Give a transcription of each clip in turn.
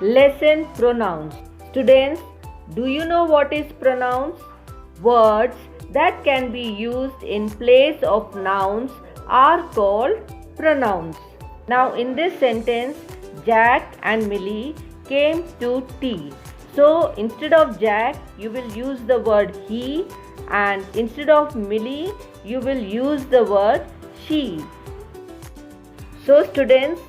Lesson pronouns. Students, do you know what is pronouns? Words that can be used in place of nouns are called pronouns. Now in this sentence, Jack and Millie came to tea. So instead of Jack, you will use the word he, and instead of Millie, you will use the word she. So students,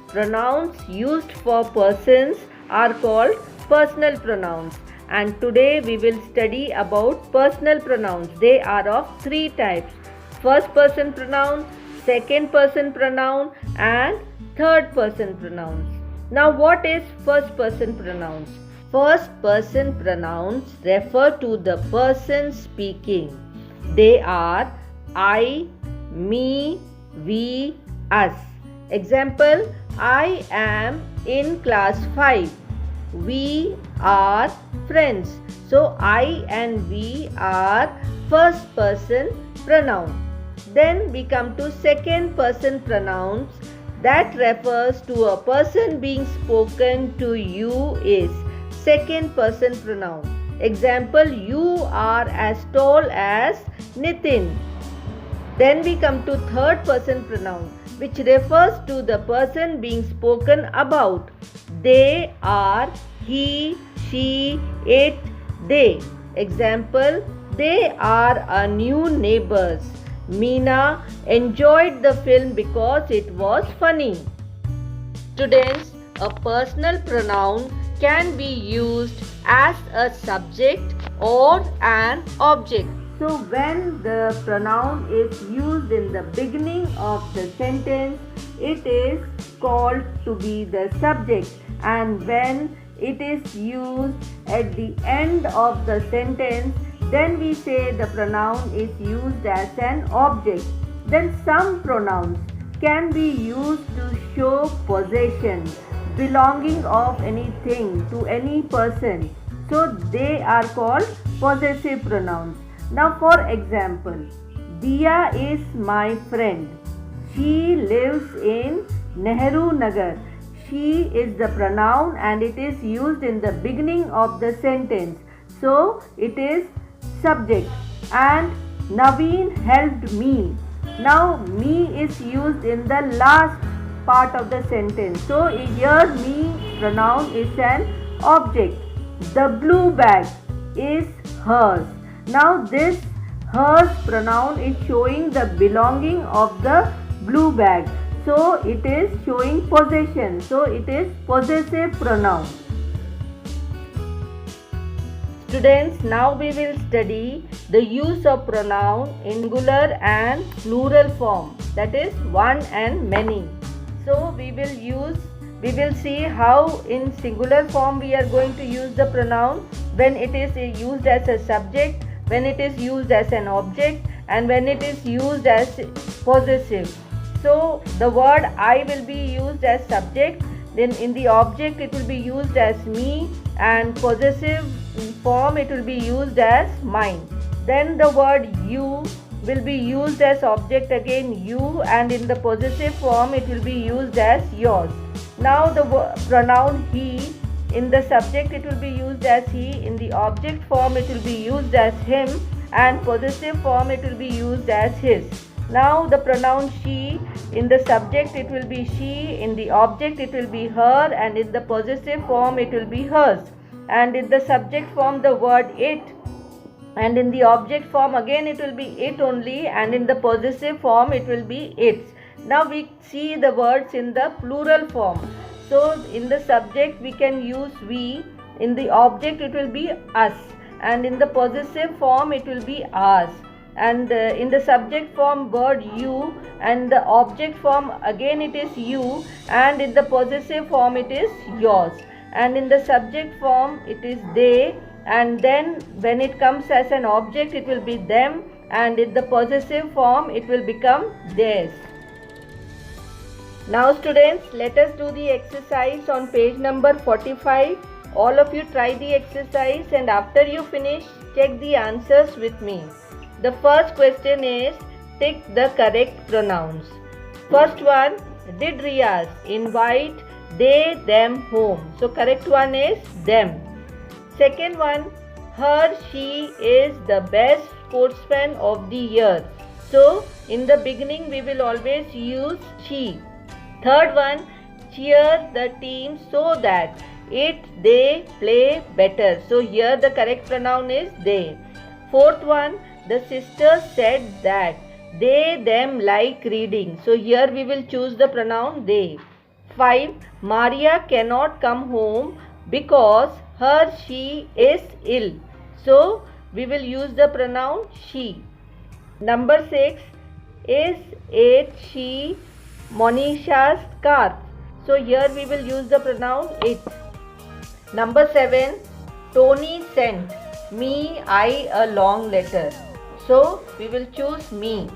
pronouns used for persons are called personal pronouns, and today we will study about personal pronouns. They are of three types: first person pronoun, second person pronoun, and third person pronouns. Now what is first person pronouns? First person pronouns refer to the person speaking. They are I, me, we, us. Example, I am in class 5. We are friends. So I and we are first person pronoun. Then we come to second person pronouns. That refers to a person being spoken to. You is second person pronoun. Example, you are as tall as Nitin. Then we come to third person pronoun, which refers to the person being spoken about. They are he, she, it, they. Example, they are our new neighbors. Meena enjoyed the film because it was funny. Students, a personal pronoun can be used as a subject or an object. So when the pronoun is used in the beginning of the sentence, it is called to be the subject, and when it is used at the end of the sentence, then we say the pronoun is used as an object. Then some pronouns can be used to show possession, belonging of anything to any person. So they are called possessive pronouns. Now for example, Diya is my friend. She lives in Nehru Nagar. She is the pronoun and it is used in the beginning of the sentence. So it is subject. And Naveen helped me. Now me is used in the last part of the sentence. So here me pronoun is an object. The blue bag is hers. Now this hers pronoun is showing the belonging of the blue bag. So it is showing possession. So it is possessive pronoun. Students, now we will study the use of pronoun in singular and plural form, that is one and many. So we will see how in singular form we are going to use the pronoun when it is used as a subject, when it is used as an object, and when it is used as possessive. So the word I will be used as subject, then in the object it will be used as me, and possessive form it will be used as mine. Then the word you will be used as object again, you, and in the possessive form it will be used as yours. Now the pronoun he, in the subject it will be used as he, in the object form it will be used as him, and possessive form it will be used as his. Now the pronoun she, in the subject it will be she, in the object it will be her, and in the possessive form it will be hers, and in the subject form the word it, and in the object form again it will be it only, and in the possessive form it will be its. Now we see the words in the plural form. So in the subject we can use we, in the object it will be us, and in the possessive form it will be ours, and in the subject form word you, and the object form again it is you, and in the possessive form it is yours, and in the subject form it is they, and then when it comes as an object it will be them, and in the possessive form it will become theirs. Now students, let us do the exercise on page number 45. All of you try the exercise, and after you finish, check the answers with me. The first question is, tick the correct pronouns. First one, did Riyaz invite they, them, home. So correct one is them. Second one, her, she is the best sportsman of the year. So in the beginning we will always use she. Third one, cheer the team so that they play better. So here the correct pronoun is they. Fourth one, the sister said that they, them like reading. So here we will choose the pronoun they. 5. Maria cannot come home because her, she is ill. So we will use the pronoun she. Number 6. Is it she Monisha's car? So here we will use the pronoun it. Number 7. Tony sent me a long letter. So we will choose me.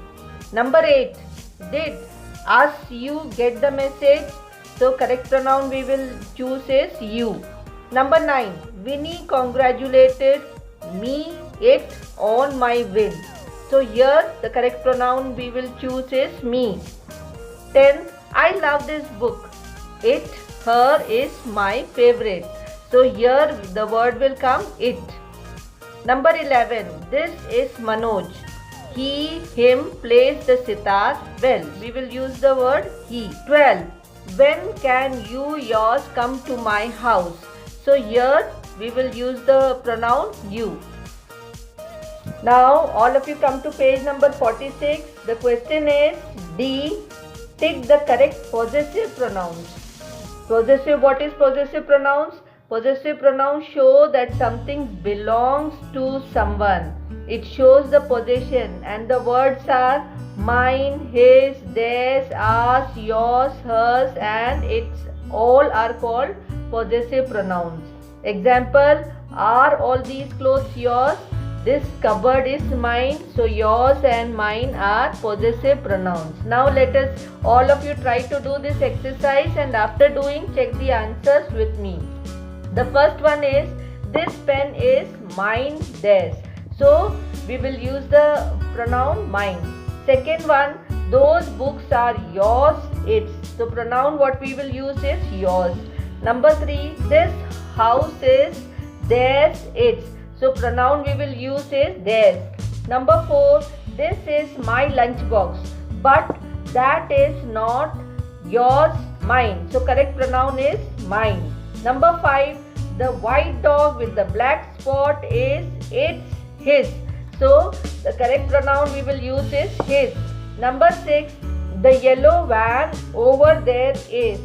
Number 8. Did us you get the message? So correct pronoun we will choose is you. Number 9. Winnie congratulated me on my win. So here the correct pronoun we will choose is me. 10. I love this book. It, her is my favorite. So here the word will come it. Number 11. This is Manoj. He, him plays the sitar well. We will use the word he. 12. When can you, yours come to my house? So here we will use the pronoun you. Now all of you come to page number 46. The question is D. Tick the correct possessive pronouns. Possessive, what is possessive pronouns? Possessive pronouns show that something belongs to someone. It shows the possession and the words are mine, his, theirs, ours, yours, hers and its. All are called possessive pronouns. Example, are all these clothes yours? This cupboard is mine. So yours and mine are possessive pronouns. Now let us, all of you, try to do this exercise and after doing check the answers with me. The first one is this pen is mine, theirs. So we will use the pronoun mine. Second one, those books are yours, its. So pronoun what we will use is yours. Number 3, this house is theirs, its. So pronoun we will use is theirs. Number 4, this is my lunchbox, but that is not yours, mine. So correct pronoun is mine. Number 5, the white dog with the black spot is its, his. So the correct pronoun we will use is his. Number 6, the yellow van over there is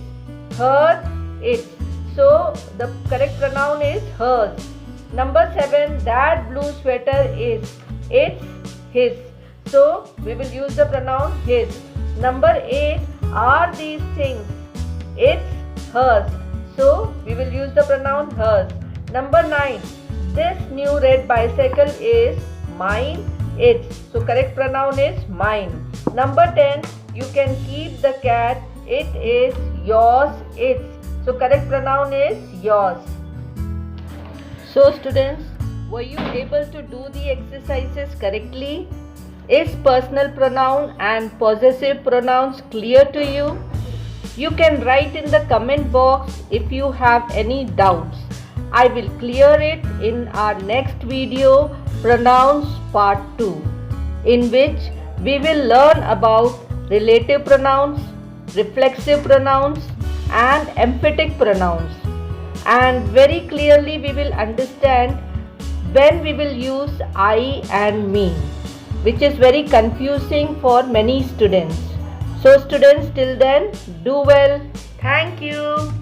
her, its. So the correct pronoun is hers. Number 7, that blue sweater is its, his. So we will use the pronoun his. Number 8, are these things its, hers. So we will use the pronoun hers. Number 9, this new red bicycle is mine, its. So correct pronoun is mine. Number 10, you can keep the cat, it is yours, its. So correct pronoun is yours. So students, were you able to do the exercises correctly? Is personal pronoun and possessive pronouns clear to you? You can write in the comment box if you have any doubts. I will clear it in our next video, Pronouns Part 2, in which we will learn about relative pronouns, reflexive pronouns and emphatic pronouns. And very clearly we will understand when we will use I and me, which is very confusing for many students. So students, till then, do well. Thank you.